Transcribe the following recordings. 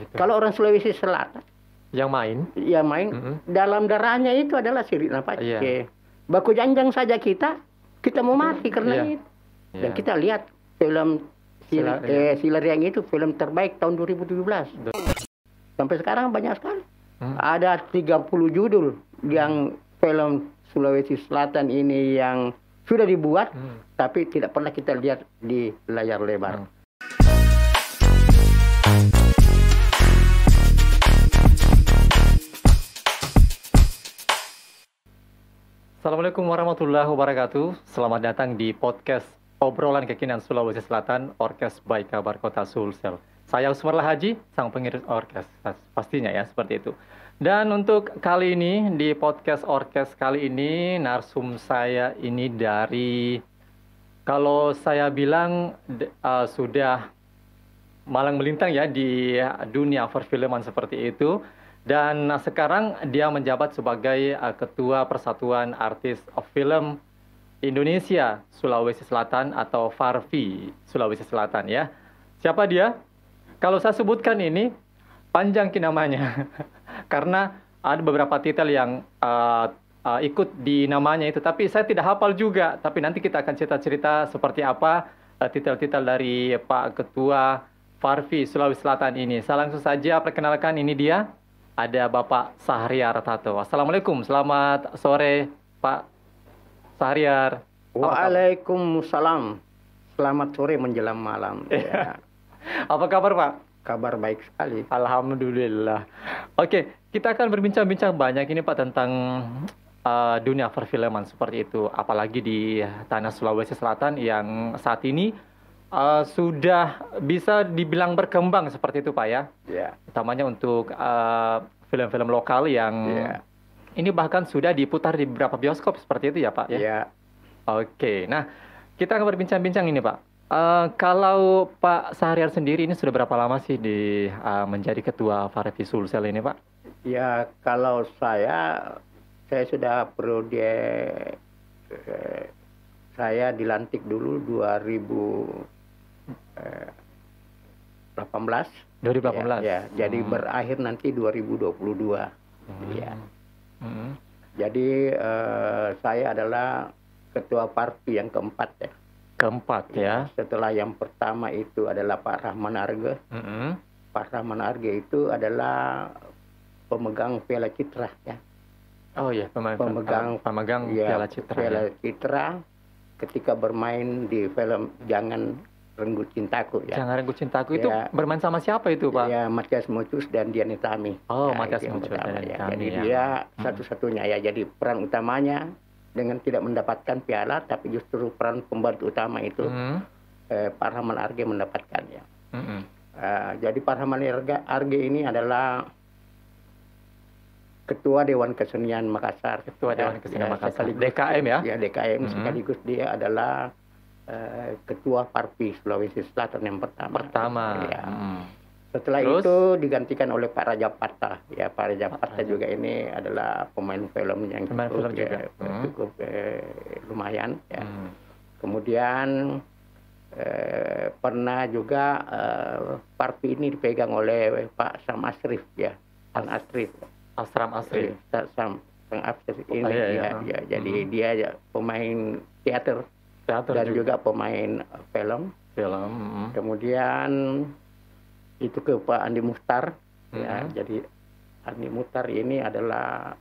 gitu. Kalau orang Sulawesi Selatan Yang main? yang main dalam darahnya itu adalah Sirina Pace. Iya. Baku janjang saja kita mau mati karena itu. Dan Iya. kita lihat film Silariang itu film terbaik tahun 2017. Sampai sekarang banyak sekali. Ada 30 judul yang film Sulawesi Selatan ini yang sudah dibuat, tapi tidak pernah kita lihat di layar lebar. Assalamualaikum warahmatullahi wabarakatuh. Selamat datang di podcast Obrolan Kekinian Sulawesi Selatan, Orkes by Kabar Kota Sulsel. Saya Usmarlah Haji, sang pengiring orkes. Pastinya ya, seperti itu. Dan untuk kali ini, di podcast orkes kali ini, narsum saya ini dari, kalau saya bilang sudah malang melintang ya di dunia perfilman seperti itu. Dan sekarang dia menjabat sebagai Ketua Persatuan Artis Film Indonesia Sulawesi Selatan atau FARFI Sulawesi Selatan ya. Siapa dia? Kalau saya sebutkan ini panjang namanya karena ada beberapa titel yang ikut di namanya itu, tapi saya tidak hafal juga. Tapi nanti kita akan cerita-cerita seperti apa titel-titel dari Pak Ketua FARFI Sulawesi Selatan ini. Saya langsung saja perkenalkan, ini dia. Ada Bapak Sahriar Tato. Assalamualaikum, selamat sore Pak Sahriar. Waalaikumsalam. Selamat sore menjelang malam. Ya. Apa kabar Pak? Kabar baik sekali. Alhamdulillah. Oke, kita akan berbincang-bincang banyak ini Pak tentang dunia perfilman seperti itu. Apalagi di tanah Sulawesi Selatan yang saat ini sudah bisa dibilang berkembang seperti itu Pak ya. Ya. Utamanya untuk film-film lokal yang ini bahkan sudah diputar di beberapa bioskop seperti itu ya Pak ya. Ya. Oke, nah kita akan berbincang-bincang ini Pak. Kalau Pak Sahriar sendiri ini sudah berapa lama sih menjadi ketua FARFI Sulsel ini Pak? Ya, kalau saya sudah periode saya dilantik dulu 2018. Ya, jadi berakhir nanti 2022. Ya. Jadi saya adalah ketua FARFI yang keempat ya. Keempat ya. Setelah yang pertama itu adalah Pak Rahman Arge. Pak Rahman Arge itu adalah pemegang Piala Citra ya. Oh iya, pemegang ya, Piala Citra. Piala Citra ketika bermain di film Jangan Renggut Cintaku ya. Jangan Renggut Cintaku itu bermain sama siapa itu Pak? Ya, Matias Mucus dan Dian Nitami. Oh, Matias Mucus dan Dian Nitami. Jadi dia satu-satunya ya. Jadi peran utamanya dengan tidak mendapatkan piala, tapi justru peran pembantu utama itu Pak Rahman Arge mendapatkan ya. Jadi Pak Rahman Arge ini adalah Ketua Dewan Kesenian Makassar. Ketua Dewan Kesenian Makassar. DKM ya? Ya, DKM. Sekaligus dia adalah Ketua FARFI Sulawesi Selatan yang pertama. Ya. Setelah itu digantikan oleh Pak Raja Patah. Ya, Pak Raja Patah juga ini adalah pemain film yang cukup lumayan. Ya. Kemudian pernah juga FARFI ini dipegang oleh Pak Sam Asrif ya. Asram Asrif. Sang Asrif ini jadi dia pemain teater dan juga pemain film. Kemudian itu ke Pak Andi Muhtar ya. Jadi Andi Muhtar ini adalah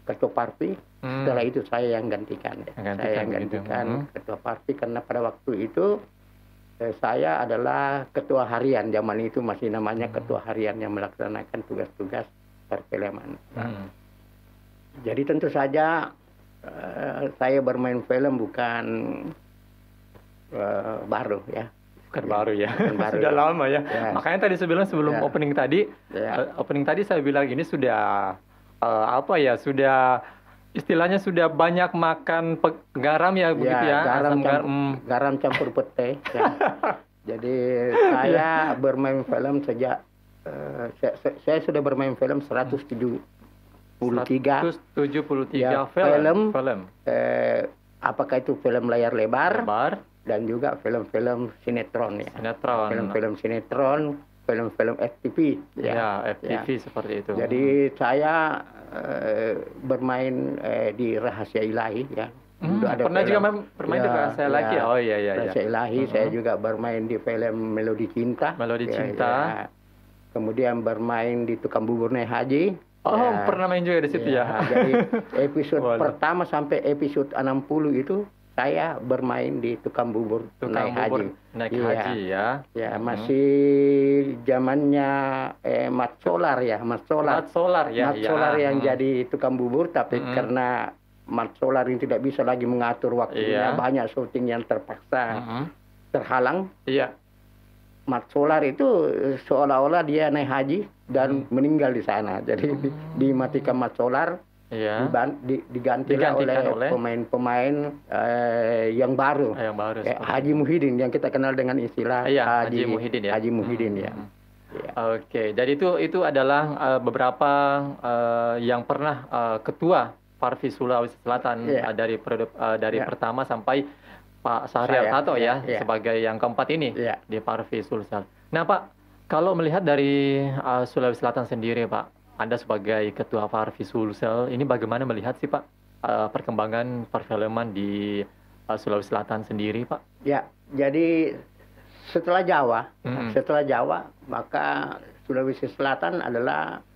ketua FARFI. Setelah itu saya yang gantikan ya. Saya yang gantikan ketua FARFI karena pada waktu itu saya adalah ketua harian. Zaman itu masih namanya ketua harian yang melaksanakan tugas-tugas perfilman. Jadi tentu saja saya bermain film bukan baru ya. Bukan baru ya. Baru, sudah lama ya. Makanya tadi sebelum opening tadi saya bilang ini sudah sudah istilahnya sudah banyak makan garam ya begitu ya. Garam campur pete. Ya. Jadi saya bermain film sejak saya sudah bermain film 173 ya, film. Apakah itu film layar lebar dan juga film-film sinetron ya. Film-film sinetron film-film FTV. Ya, FTV seperti itu. Jadi saya bermain di Rahasia Ilahi ya. Pernah juga bermain di Rahasia Ilahi. Oh iya. Rahasia Ilahi. Saya juga bermain di film Melodi Cinta. Melodi Cinta. Ya. Kemudian bermain di Tukang Bubur Naik Haji. Pernah main juga di situ ya. Jadi episode pertama sampai episode 60 itu saya bermain di Tukang Bubur Naik Haji. Haji ya. Ya, masih zamannya Mat Solar ya, Mat Solar yang jadi tukang bubur, tapi karena Mat Solar ini tidak bisa lagi mengatur waktunya, banyak syuting yang terpaksa terhalang. Iya. Mat Solar itu seolah-olah dia naik haji dan meninggal di sana. Jadi dimatikan Mat Solar, digantikan oleh pemain-pemain yang baru. Haji Muhyiddin yang kita kenal dengan istilah Haji Muhyiddin ya. Haji Muhyiddin ya. Oke, jadi itu adalah beberapa yang pernah ketua Parvi Sulawesi Selatan dari pertama sampai Pak Syahrial Tato sebagai yang keempat ini di Parvi Sulsel. Nah Pak, kalau melihat dari Sulawesi Selatan sendiri Pak, Anda sebagai ketua Parvi Sulsel, ini bagaimana melihat sih Pak perkembangan perfilman di Sulawesi Selatan sendiri Pak? Ya, jadi setelah Jawa, maka Sulawesi Selatan adalah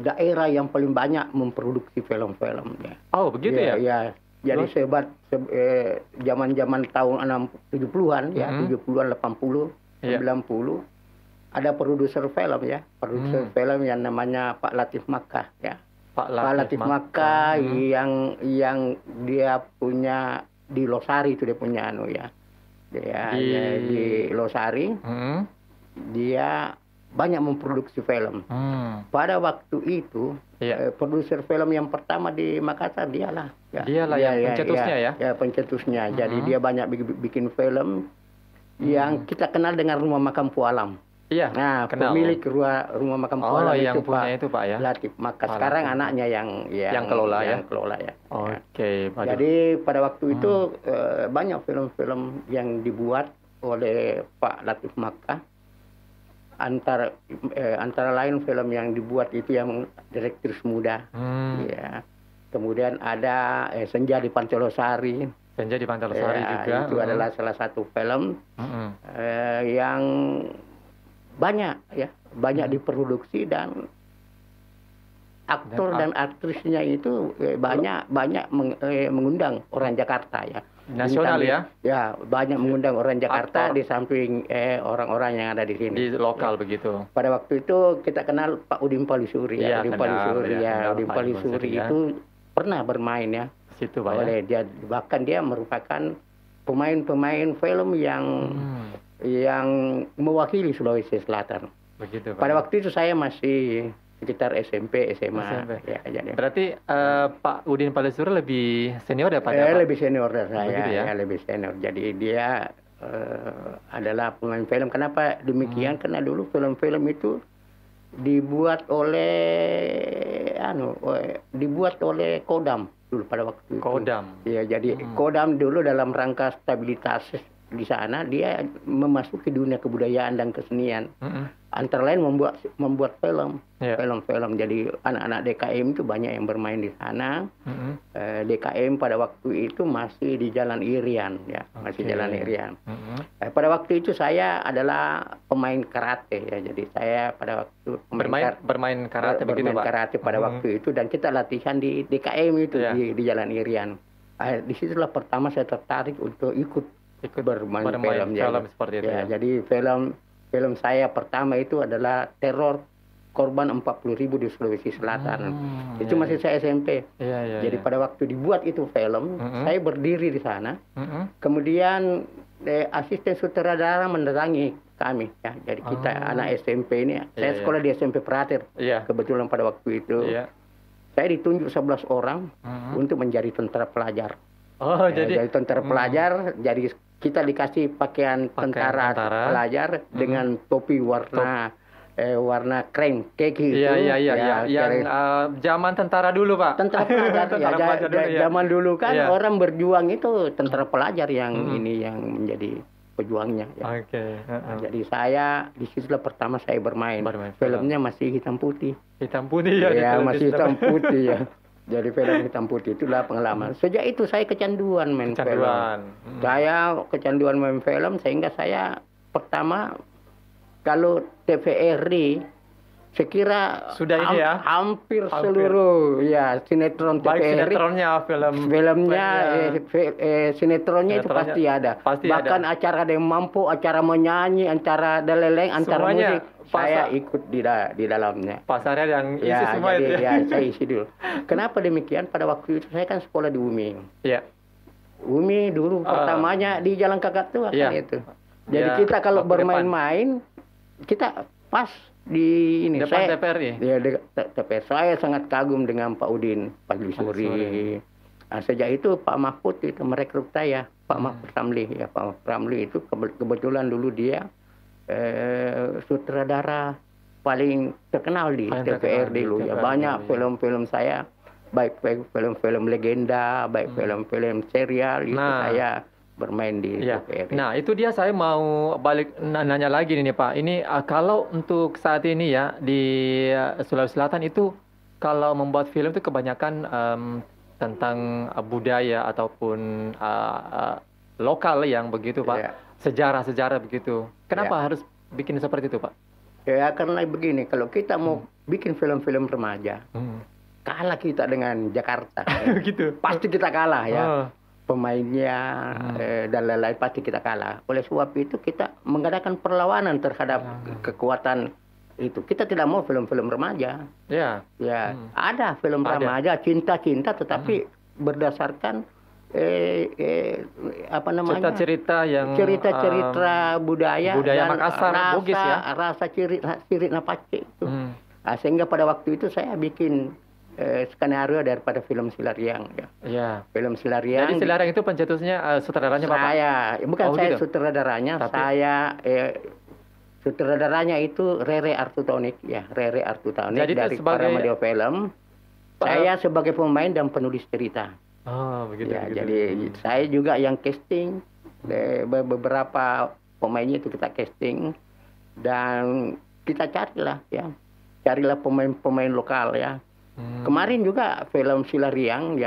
daerah yang paling banyak memproduksi film-film. Oh begitu ya? Ya. Jadi zaman-zaman tahun 70-an ya, 70-an, 80, 90 ada produser film ya, film yang namanya Pak Latif Makkah ya. Pak Latif Makkah yang dia punya di Losari itu dia punya di Losari. Dia banyak memproduksi film. Pada waktu itu produser film yang pertama di Makassar dialah yang pencetusnya ya. Ya, pencetusnya. Jadi dia banyak bikin film yang kita kenal dengan Rumah Makam Pualam. Iya. Nah, pemilik Rumah Makam Pualam yang punya itu Pak ya. Latif Makkah. Sekarang anaknya yang kelola ya. Oke. Jadi pada waktu itu banyak film-film yang dibuat oleh Pak Latif Makkah. Antara lain film yang dibuat itu yang direktur muda. Ya. Kemudian ada Senja di Pantelosari. Juga. Itu adalah salah satu film yang banyak diproduksi dan aktor dan aktrisnya itu banyak mengundang orang Jakarta ya. Nasional ya? Ya, banyak mengundang orang Jakarta di samping orang-orang yang ada di sini. Di lokal begitu. Pada waktu itu kita kenal Pak Udin Palisuri ya. Udin Palisuri itu pernah bermain ya. Situ Pak ya. Bahkan dia merupakan pemain-pemain film yang mewakili Sulawesi Selatan. Begitu Pak. Pada waktu itu saya masih sekitar SMP, SMA. Ya, berarti Pak Udin Palisuri lebih senior daripada Pak? Lebih senior dari saya, lebih senior. Jadi dia adalah pemain film. Kenapa demikian? Karena dulu film-film itu dibuat oleh Kodam dulu pada waktu itu. Kodam. Ya, jadi Kodam dulu dalam rangka stabilitas di sana dia memasuki dunia kebudayaan dan kesenian. Antara lain membuat film. Jadi anak-anak DKM itu banyak yang bermain di sana. DKM pada waktu itu masih di Jalan Irian ya, Jalan Irian. Pada waktu itu saya adalah pemain karate ya. Jadi saya pada waktu bermain karate begitu Pak. Karate pada waktu itu dan kita latihan di DKM itu di Jalan Irian. Di situlah pertama saya tertarik untuk ikut bermain film seperti itu ya. Jadi film saya pertama itu adalah Teror Korban 40.000 di Sulawesi Selatan. Itu masih saya SMP. Jadi pada waktu dibuat itu film, saya berdiri di sana. Kemudian asisten sutradara mendatangi kami ya. Jadi kita anak SMP ini, saya sekolah di SMP Prater. Kebetulan pada waktu itu saya ditunjuk 11 orang untuk menjadi tentara pelajar. Jadi tentara pelajar, jadi kita dikasih pakaian tentara pelajar dengan topi warna krem keki itu. Yang zaman tentara dulu Pak. Tentara pelajar. Zaman dulu kan orang berjuang itu tentara pelajar yang ini yang menjadi pejuangnya. Ya. Oke. Jadi saya di situlah pertama saya bermain. Filmnya masih hitam putih. Hitam putih ya? Ya masih hitam putih ya. Jadi film hitam putih itulah pengalaman. Sejak itu saya kecanduan main film. Saya kecanduan main film sehingga saya pertama kalau TVRI saya kira sudah ini ya hampir seluruh ya sinetron TVRI. Baik sinetronnya, filmnya, sinetronnya itu pasti ada. Bahkan acara ada yang mampu, acara menyanyi, acara deleleng, acara musik, saya ikut di dalamnya. Pasarnya yang isi ya, semua jadi, itu. Ya, saya isi dulu. Kenapa demikian? Pada waktu itu saya kan sekolah di UMI. Iya. UMI dulu pertamanya di Jalan Kakatua kan itu. Jadi kita kalau bermain-main, kita pas di ini depan saya TVRI. Ya, TVRI. Saya sangat kagum dengan Pak Udin Fadlisuri. Nah, sejak itu Pak Mahfud itu merekrut saya, Pak Mahfud Ramli ya. Pak Mahfud Ramli itu kebetulan dulu dia sutradara paling terkenal di TVRI dulu ya. Banyak film-film saya, baik film-film legenda, baik film-film serial itu saya bermain di TVRI. Nah, itu dia saya mau balik nanya lagi nih Pak. Ini kalau untuk saat ini ya di Sulawesi Selatan itu kalau membuat film itu kebanyakan tentang budaya ataupun lokal yang begitu Pak. Sejarah-sejarah begitu. Kenapa harus bikin seperti itu Pak? Ya karena begini, kalau kita mau bikin film-film remaja, kalah kita dengan Jakarta. Gitu. Pasti kita kalah ya. Pemainnya dan lain-lain pasti kita kalah. Oleh sebab itu kita mengadakan perlawanan terhadap kekuatan itu. Kita tidak mau film-film remaja. Ya, ada film remaja cinta-cinta tetapi berdasarkan apa namanya? Cerita-cerita yang cerita-cerita budaya dan Makassar, Bugis ya. Rasa ciri napace itu. Nah, sehingga pada waktu itu saya bikin skenario daripada film Silariang ya. Iya. Film Silariang. Jadi Silariang itu pencetusnya sutradaranya Bapak? Bukan saya gitu? Sutradaranya, saya sutradaranya itu Rere Artutonik ya, Rere Artutonik dari Paramedia Film. Saya sebagai pemain dan penulis cerita. Oh, begitu. Ya, jadi saya juga yang casting beberapa pemainnya itu kita casting dan kita carilah pemain-pemain lokal ya. Kemarin juga film Silariang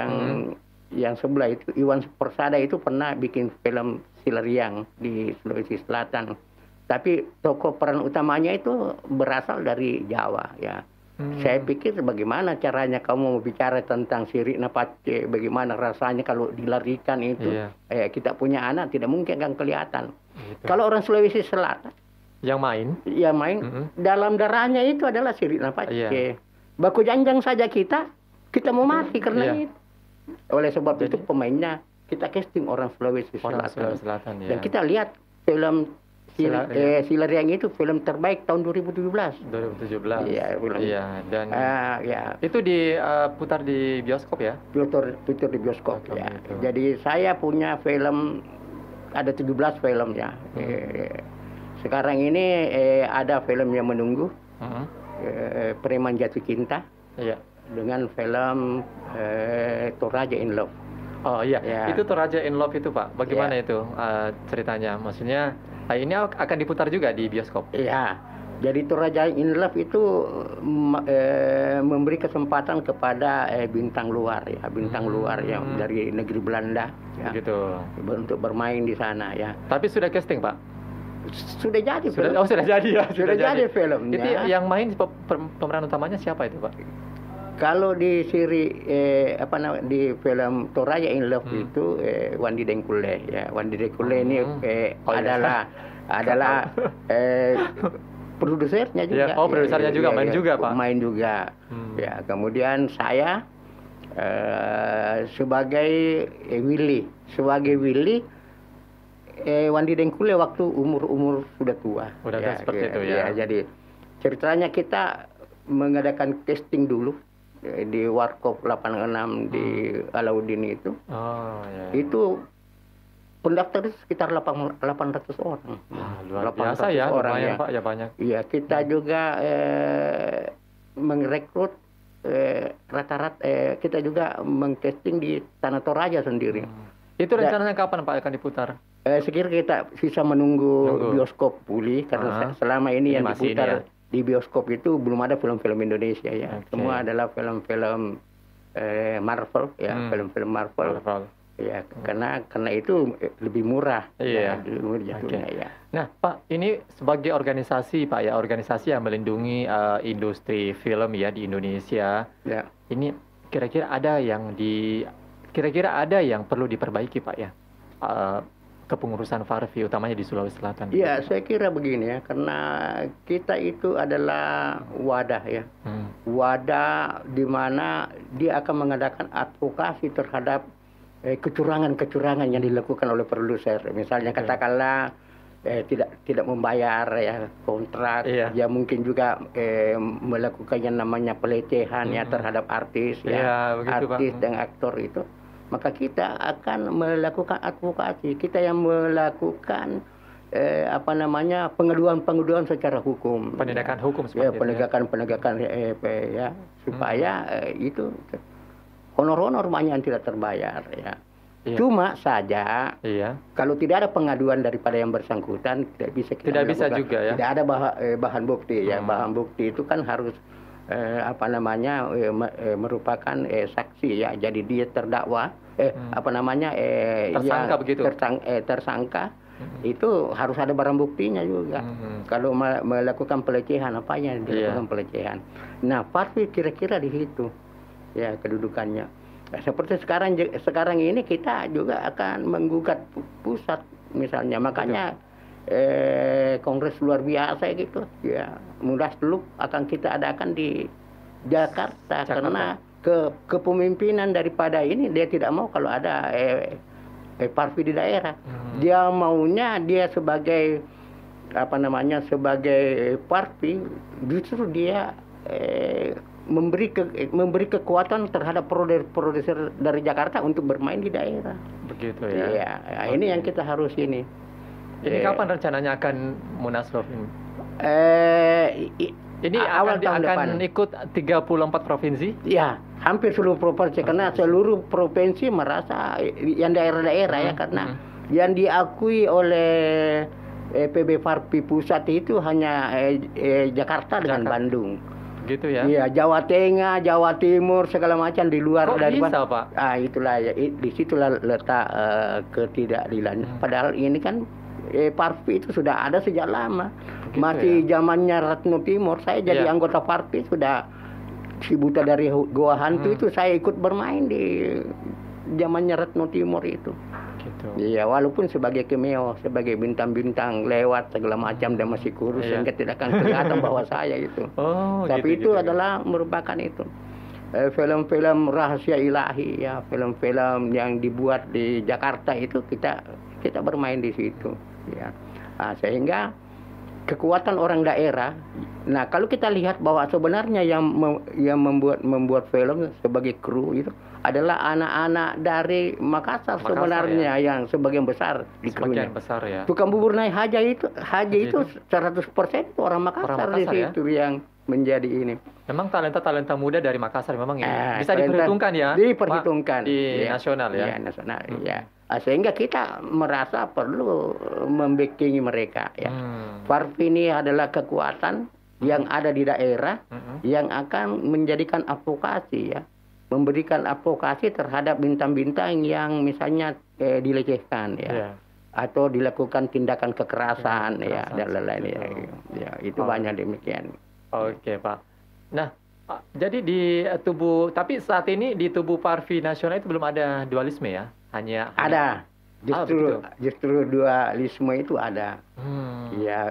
yang sebelah itu Iwan Persada itu pernah bikin film Silariang di Sulawesi Selatan. Tapi tokoh peran utamanya itu berasal dari Jawa ya. Saya pikir bagaimana caranya kamu bicara tentang Sirik Napace, bagaimana rasanya kalau dilarikan itu. Kita punya anak tidak mungkin akan kelihatan. Kalau orang Sulawesi Selatan yang main dalam darahnya itu adalah Sirik Napace. Baku janjang saja kita mau mati karena itu. Oleh sebab itu pemainnya kita casting orang Sulawesi Selatan. Dan kita lihat film Silariang itu film terbaik tahun 2017. 2017. Iya, film. Iya, dan itu diputar di bioskop ya? Putar di bioskop ya. Itu. Jadi saya punya film ada 17 film ya. Sekarang ini ada film yang menunggu. Preman Jatuh Cinta dengan film Toraja in Love. Oh iya, itu Toraja in Love itu Pak. Bagaimana itu ceritanya? Maksudnya ini akan diputar juga di bioskop? Iya, jadi Toraja in Love itu memberi kesempatan kepada bintang luar ya, luar yang dari negeri Belanda ya, gitu. Untuk bermain di sana ya. Tapi sudah casting Pak? Sudah jadi film. Sudah jadi ya. Sudah jadi filmnya. Itu yang main pemeran utamanya siapa itu Pak? Kalau di di film Toraja in Love itu Wandi Dengkule ya. Wandi Dengkule ini adalah produsernya juga. Produsernya juga main juga Pak. Main juga. Ya, kemudian saya sebagai Willy. Wandi Dengkule waktu umur sudah tua. Udah seperti itu ya. Jadi ceritanya kita mengadakan casting dulu di Warkop 86 di Alauddin itu. Itu pendaftar itu sekitar 800 orang. Luar biasa ya, orang yang Pak ya banyak. Iya, kita juga merekrut rata-rata kita juga mengcasting di Tanah Toraja sendiri. Itu rencananya kapan Pak akan diputar? Sekira kita bisa menunggu bioskop pulih karena selama ini yang diputar di bioskop itu belum ada film-film Indonesia ya. Semua adalah film-film Marvel ya, film-film Marvel. Ya, karena itu lebih murah. Iya. Ya. Nah, Pak, ini sebagai organisasi, Pak ya, organisasi yang melindungi industri film ya di Indonesia. Ya. Ini kira-kira ada yang perlu diperbaiki, Pak ya. Kepengurusan Farfi utamanya di Sulawesi Selatan. Iya, saya kira begini ya, karena kita itu adalah wadah ya. Wadah di mana dia akan mengadakan advokasi terhadap kecurangan-kecurangan yang dilakukan oleh produser. Misalnya katakanlah tidak membayar ya kontrak, ya mungkin juga melakukan yang namanya pelecehan ya terhadap artis artis dan aktor itu. Maka kita akan melakukan advokasi, kita yang melakukan pengaduan secara hukum, penegakan hukum seperti penegakan ya supaya itu honor banyak yang tidak terbayar ya. Cuma saja kalau tidak ada pengaduan daripada yang bersangkutan tidak bisa kita bisa juga ya. Tidak ada bahan bukti ya. Bahan bukti itu kan harus merupakan saksi ya. Jadi dia terdakwa tersangka begitu. Tersangka itu harus ada barang buktinya juga. Kalau melakukan pelecehan apanya dilakukan pelecehan. Nah, Farfi kira-kira di situ ya kedudukannya. Nah, seperti sekarang ini kita juga akan menggugat pusat misalnya, makanya kongres luar biasa gitu ya, Munaslup akan kita adakan di Jakarta. Karena kepemimpinan daripada ini dia tidak mau kalau ada Farfi di daerah. Dia maunya dia sebagai sebagai Farfi justru dia memberi kekuatan terhadap produser dari Jakarta untuk bermain di daerah. Begitu ya. Ini yang kita harus ini. Ini kapan rencananya akan Munaslup ini? Ini awal tahun depan. Ikut 34 provinsi? Ya, hampir seluruh provinsi karena seluruh provinsi merasa yang daerah-daerah ya, karena yang diakui oleh PB Farfi pusat itu hanya Jakarta dengan Bandung. Gitu ya? Iya, Jawa Tengah, Jawa Timur, segala macam di luar dari bisa, Pak? Itulah ya, disitulah letak ketidakadilan. Padahal ini kan Farfi itu sudah ada sejak lama. Begitu, masih zamannya Ratno Timur. Saya jadi anggota Farfi sudah si buta dari Goa Hantu itu saya ikut bermain di zamannya Ratno Timur itu. Iya, walaupun sebagai cameo, sebagai bintang-bintang lewat segala macam dan masih kurus sehingga tidak akan kelihatan bahwa saya itu. Tapi itu adalah merupakan itu film-film rahasia ilahi ya, film-film yang dibuat di Jakarta itu kita bermain di situ ya. Sehingga kekuatan orang daerah. Nah, kalau kita lihat bahwa sebenarnya yang membuat film sebagai kru itu adalah anak-anak dari Makassar sebenarnya ya. Yang sebagian besar di krunya. Tukang bubur naik haji itu 100% orang Makassar di situ yang menjadi ini. Memang talenta muda dari Makassar memang ini bisa diperhitungkan ya. Diperhitungkan di nasional ya. Iya, nasional ya. Sehingga kita merasa perlu membackingi mereka ya. Farfi ini adalah kekuatan yang ada di daerah yang akan menjadikan advokasi ya. Memberikan advokasi terhadap bintang-bintang yang misalnya dilecehkan ya. Atau dilakukan tindakan kekerasan ya dan lain-lain ya. Itu banyak demikian. Oke, Pak. Nah, jadi di tubuh, tapi saat ini di tubuh Farfi nasional itu belum ada dualisme ya? Hanya ada. Justru dualisme itu ada. Ya,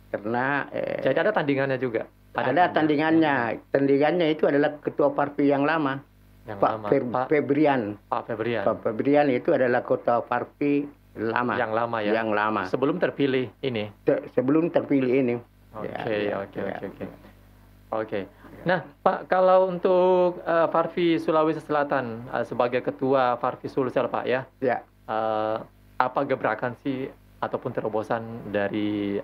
karena jadi ada tandingannya juga. Ada tandingannya. Tandingannya itu adalah ketua Farfi yang lama. Pak Febrian. Pak Febrian itu adalah ketua Farfi lama. Yang lama ya. Yang lama. Sebelum terpilih ini. Sebelum terpilih ini. Oke. Nah, Pak, kalau untuk Farfi Sulawesi Selatan sebagai ketua Farfi Sulsel, Pak ya. Ya. Apa gebrakan sih ataupun terobosan dari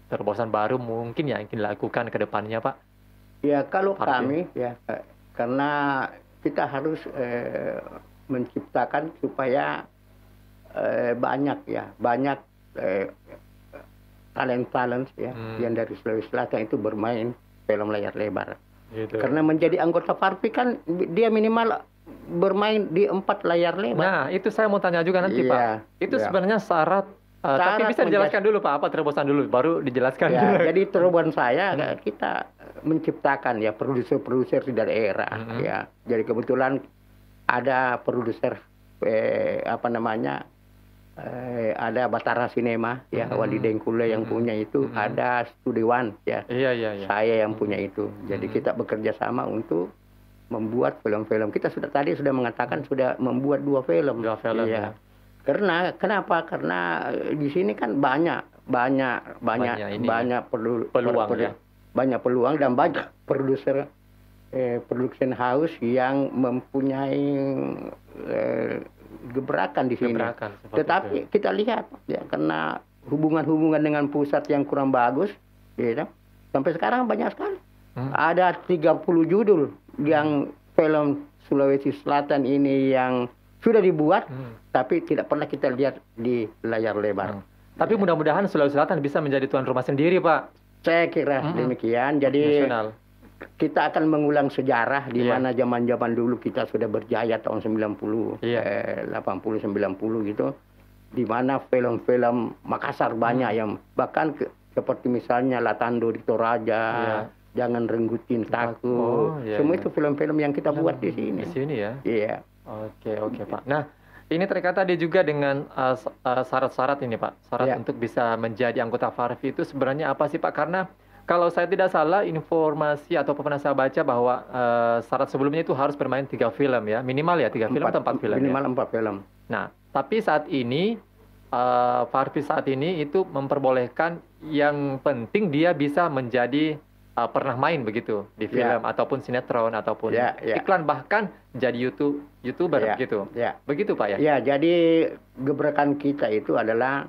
terobosan baru mungkin yang dilakukan ke depannya, Pak? Ya, kalau Farfi. Kami ya karena kita harus menciptakan supaya banyak talent ya yang dari Sulawesi Selatan itu bermain film layar lebar. Gitu. Karena menjadi anggota Farfi kan dia minimal bermain di 4 layar lebar. Nah, itu saya mau tanya juga nanti, Pak. Itu sebenarnya syarat tapi bisa dijelaskan dulu, Pak, apa terobosan dulu baru dijelaskan. Ya, jadi terobosan saya kita menciptakan ya produser-produser di daerah ya. Jadi kebetulan ada produser ada Batara Cinema ya, Wali Dengkule yang punya itu, ada Studio One ya. Iya. Saya yang punya itu. Jadi kita bekerja sama untuk membuat film-film. Kita tadi sudah mengatakan sudah membuat 2 film. 2 film ya. Kenapa? Karena di sini kan banyak peluang ya. Banyak peluang dan banyak produser production house yang mempunyai gebrakan di sini. Tetapi kita lihat ya, karena hubungan dengan pusat yang kurang bagus, ya, sampai sekarang banyak sekali. Ada 30 judul yang film Sulawesi Selatan ini yang sudah dibuat, tapi tidak pernah kita lihat di layar lebar. Tapi mudah-mudahan Sulawesi Selatan bisa menjadi tuan rumah sendiri, Pak. Saya kira demikian. Jadi kita akan mengulang sejarah di mana zaman-zaman dulu kita sudah berjaya tahun 90, 80, 90 gitu. Di mana film-film Makassar banyak yang bahkan seperti misalnya Latando di Toraja, Jangan Renggutin Takut. Semua itu film-film yang kita buat di sini. Di sini ya? Iya. Oke, Pak. Nah, ini terkait tadi juga dengan syarat-syarat ini, Pak. Syarat untuk bisa menjadi anggota Farfi itu sebenarnya apa sih, Pak? Karena kalau saya tidak salah, informasi atau pernah saya baca bahwa syarat sebelumnya itu harus bermain 3 film ya. Minimal ya 3 film atau 4 film. Minimal ya? 4 film. Nah, tapi saat ini, Farfi saat ini itu memperbolehkan yang penting dia bisa menjadi pernah main begitu di film ataupun sinetron ataupun iklan, bahkan jadi YouTuber begitu. Begitu, Pak ya? Ya, jadi gebrakan kita itu adalah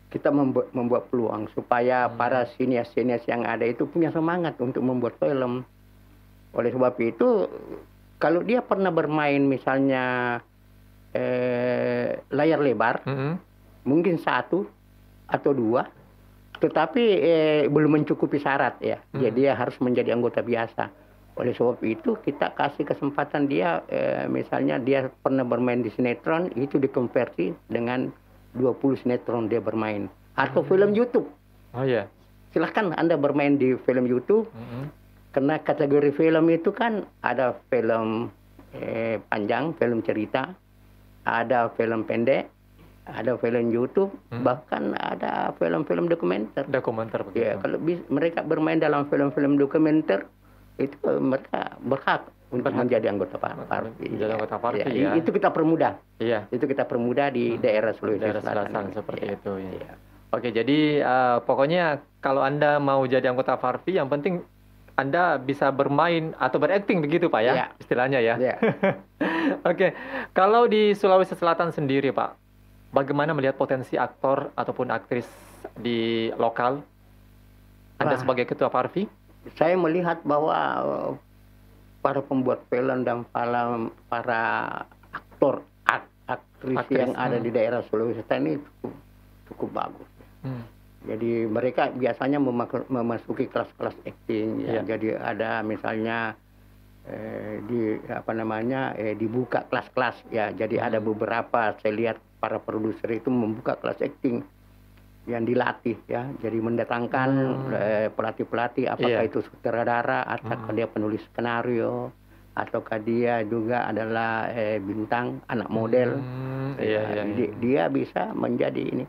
kita membuat peluang supaya para sinias-sinias yang ada itu punya semangat untuk membuat film. Oleh sebab itu, kalau dia pernah bermain misalnya layar lebar, mungkin 1 atau 2, tetapi belum mencukupi syarat ya. Jadi dia harus menjadi anggota biasa. Oleh sebab itu kita kasih kesempatan dia, misalnya dia pernah bermain di sinetron, itu dikonversi dengan 20 sinetron dia bermain. Atau film YouTube. Oh iya. Silahkan Anda bermain di film YouTube. Karena kategori film itu kan ada film panjang, film cerita, ada film pendek, ada film YouTube, bahkan ada film-film dokumenter. Dokumenter begitu. Ya, kalau mereka bermain dalam film-film dokumenter, itu mereka berhak untuk menjadi anggota Farfi. Menjadi anggota Farfi ya. Itu kita permudah. Iya. Itu kita permudah di daerah Sulawesi Selatan. Seperti itu ya. Oke, jadi pokoknya kalau Anda mau jadi anggota Farfi, yang penting Anda bisa bermain atau berakting begitu, Pak ya? Istilahnya ya. Oke, kalau di Sulawesi Selatan sendiri, Pak, bagaimana melihat potensi aktor ataupun aktris di lokal? Anda sebagai ketua Farfi? Saya melihat bahwa para pembuat film dan para aktris yang ada di daerah Sulawesi Selatan ini cukup bagus. Jadi mereka biasanya memasuki kelas-kelas acting. Ya. Jadi ada misalnya dibuka kelas-kelas ya. Jadi ada beberapa saya lihat para produser itu membuka kelas acting yang dilatih ya. Jadi mendatangkan pelatih-pelatih, apakah itu sutradara ataukah dia penulis skenario ataukah dia juga adalah bintang anak model. Dia bisa menjadi ini.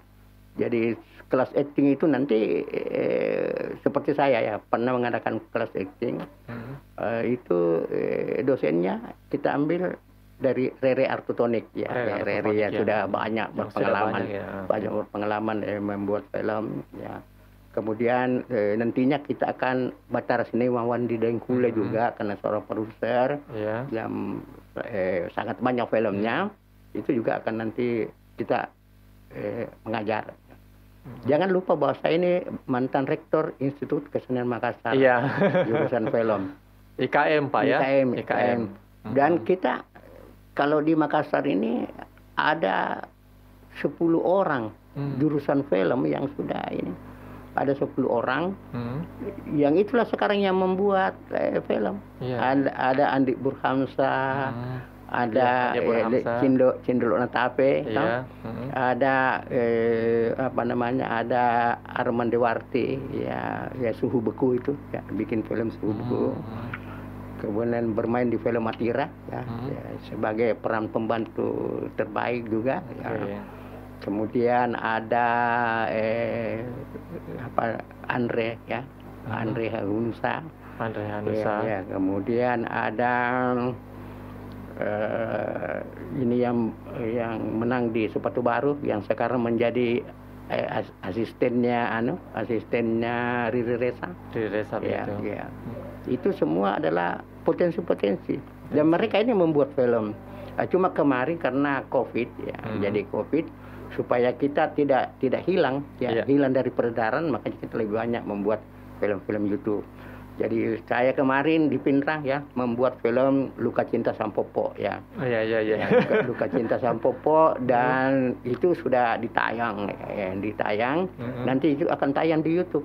Jadi kelas acting itu nanti seperti saya ya pernah mengadakan kelas acting. Itu dosennya kita ambil dari Rere Artutonik ya. Rere ya sudah banyak berpengalaman, banyak berpengalaman membuat film ya. Kemudian nantinya kita akan Batara Cinema Wandi Dengkule juga karena seorang produser yang sangat banyak filmnya. Itu juga akan nanti kita mengajar. Jangan lupa bahwa saya ini mantan rektor Institut Kesenian Makassar, jurusan film. IKM, Pak ya? IKM. Dan kita kalau di Makassar ini ada 10 orang jurusan film yang sudah ini. Ada 10 orang yang itulah sekarang yang membuat film. Ada Andi Burhamsa, ada Cindol Natape, ada ada Arman Dewarti, ya Suhu Beku itu, ya bikin film Suhu Beku. Kemudian bermain di film Atira, ya sebagai peran pembantu terbaik juga. Ya. Kemudian ada Andre Hanunsa. Ya, kemudian ada ini yang menang di Sepatu Baru yang sekarang menjadi asistennya Riri Reza. Ya. Itu semua adalah potensi-potensi. Dan mereka ini membuat film. Cuma kemarin karena COVID ya, jadi COVID supaya kita tidak hilang hilang dari peredaran, makanya kita lebih banyak membuat film-film YouTube. Jadi saya kemarin di Pinrang ya membuat film Luka Cinta Sampopo ya. Luka Cinta Sampopo dan itu sudah ditayang nanti itu akan tayang di YouTube.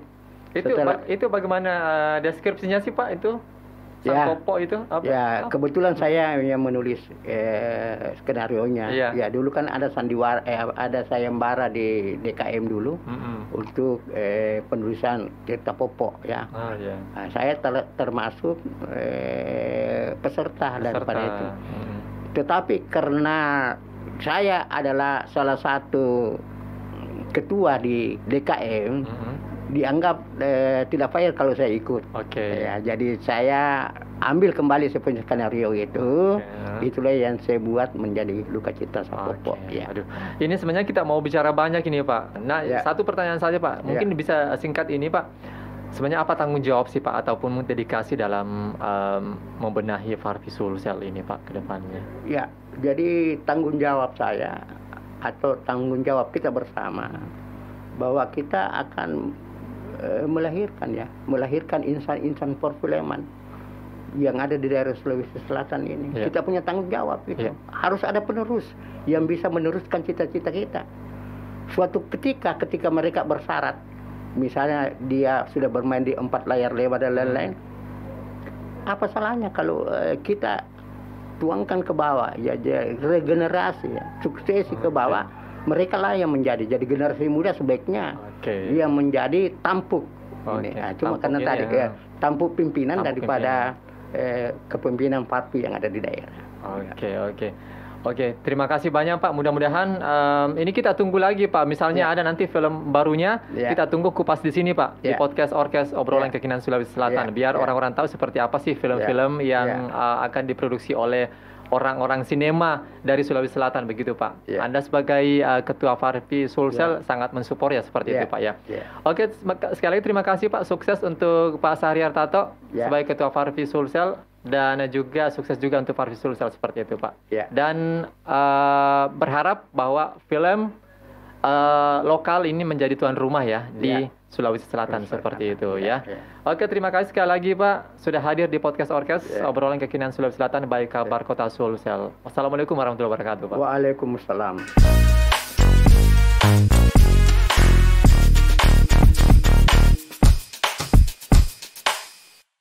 Itu bagaimana deskripsinya sih Pak itu? Sampopo itu apa? Ya, kebetulan saya yang menulis skenarionya. Ya, dulu kan ada ada sayembara di DKM dulu untuk penulisan cerita Popo ya. Nah, saya termasuk peserta daripada itu. Tetapi karena saya adalah salah satu ketua di DKM, dianggap tidak fair kalau saya ikut. Ya, jadi saya ambil kembali sepenuhnya skenario itu. Itulah yang saya buat menjadi Luka Cinta Sampopo. Ya. Ini sebenarnya kita mau bicara banyak ini Pak. Nah, satu pertanyaan saja Pak. Mungkin bisa singkat ini Pak. Sebenarnya apa tanggung jawab sih Pak ataupun dedikasi dalam membenahi Farvi Sulsel ini Pak ke depannya? Ya, jadi tanggung jawab saya atau tanggung jawab kita bersama bahwa kita akan melahirkan insan-insan perfilman yang ada di daerah Sulawesi Selatan ini. Kita punya tanggung jawab gitu. Harus ada penerus yang bisa meneruskan cita-cita kita. Suatu ketika mereka bersyarat, misalnya dia sudah bermain di 4 layar lebar dan lain-lain, apa salahnya kalau kita tuangkan ke bawah ya regenerasi suksesi ke bawah. Mereka lah yang jadi generasi muda sebaiknya yang menjadi tampuk. Cuma karena tadi tampuk pimpinan daripada kepemimpinan Farvi yang ada di daerah. Oke, terima kasih banyak Pak. Mudah-mudahan ini kita tunggu lagi Pak. Misalnya ada nanti film barunya, kita tunggu kupas di sini Pak, di podcast Orkes Obrolan Kekinian Sulawesi Selatan. Biar orang-orang tahu seperti apa sih film-film yang akan diproduksi oleh orang-orang sinema dari Sulawesi Selatan begitu Pak. Anda sebagai ketua Farvi Sulsel sangat mensupport ya seperti itu Pak ya. Oke, sekali lagi terima kasih Pak. Sukses untuk Pak Syahriar Tato sebagai ketua Farvi Sulsel dan juga sukses juga untuk Farvi Sulsel seperti itu Pak. Dan berharap bahwa film lokal ini menjadi tuan rumah ya di Sulawesi Selatan seperti itu ya. Oke, terima kasih sekali lagi Pak sudah hadir di podcast Orkes Obrolan Kekinian Sulawesi Selatan by Kabar Kota Sulsel. Wassalamualaikum warahmatullahi wabarakatuh Pak. Waalaikumsalam.